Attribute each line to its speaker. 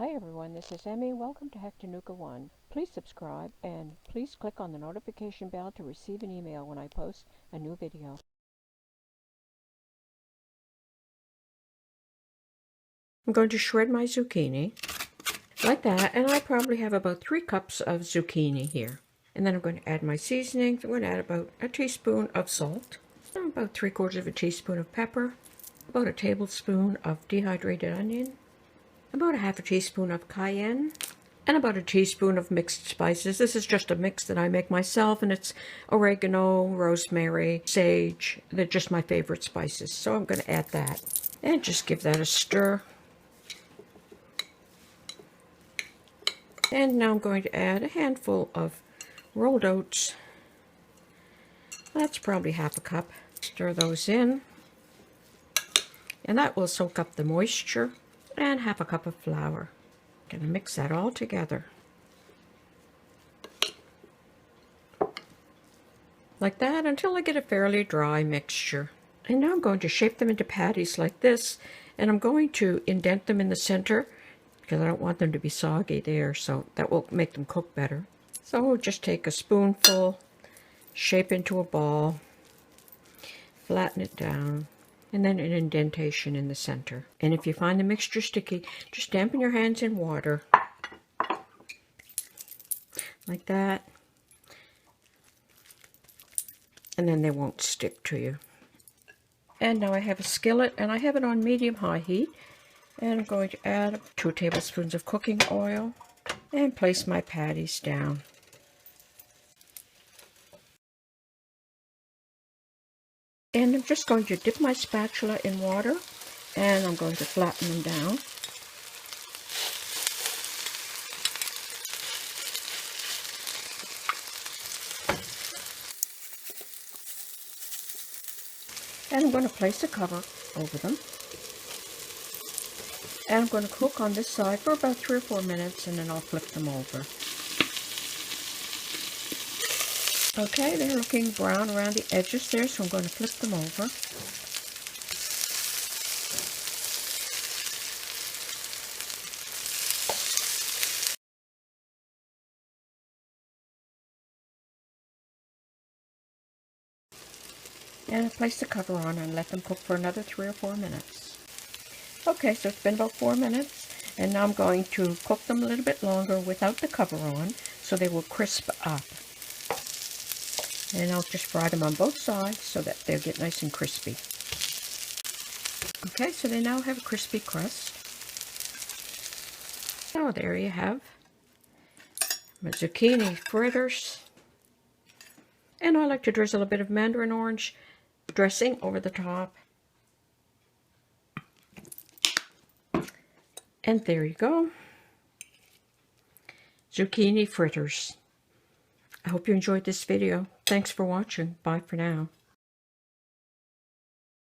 Speaker 1: Hi everyone, this is Emmy. Welcome to Hectanuka 1. Please subscribe and please click on the notification bell to receive an email when I post a new video. I'm going to shred my zucchini like that, and I probably have about 3 cups of zucchini here. And then I'm going to add my seasonings. I'm going to add about a teaspoon of salt, about 3/4 of a teaspoon of pepper, about a tablespoon of dehydrated onion, about a half a teaspoon of cayenne, and about a teaspoon of mixed spices. This is just a mix that I make myself, and it's oregano, rosemary, sage. They're just my favorite spices, so I'm going to add that. And just give that a stir. And now I'm going to add a handful of rolled oats. That's probably half a cup. Stir those in. And that will soak up the moisture. And half a cup of flour. I'm going to mix that all together. Like that until I get a fairly dry mixture. And now I'm going to shape them into patties like this. And I'm going to indent them in the center because I don't want them to be soggy there, so that will make them cook better. So just take a spoonful, shape into a ball, flatten it down, and then an indentation in the center. And if you find the mixture sticky, just dampen your hands in water. Like that. And then they won't stick to you. And now I have a skillet, and I have it on medium-high heat. And I'm going to add 2 tablespoons of cooking oil and place my patties down. And I'm just going to dip my spatula in water, and I'm going to flatten them down. And I'm going to place a cover over them. And I'm going to cook on this side for about 3 or 4 minutes, and then I'll flip them over. Okay, they're looking brown around the edges there, so I'm going to flip them over. And I place the cover on and let them cook for another 3 or 4 minutes. Okay, so it's been about 4 minutes, and now I'm going to cook them a little bit longer without the cover on, so they will crisp up. And I'll just fry them on both sides so that they'll get nice and crispy. Okay, so they now have a crispy crust. So there you have my zucchini fritters. And I like to drizzle a bit of mandarin orange dressing over the top. And there you go. Zucchini fritters. I hope you enjoyed this video. Thanks for watching. Bye for now.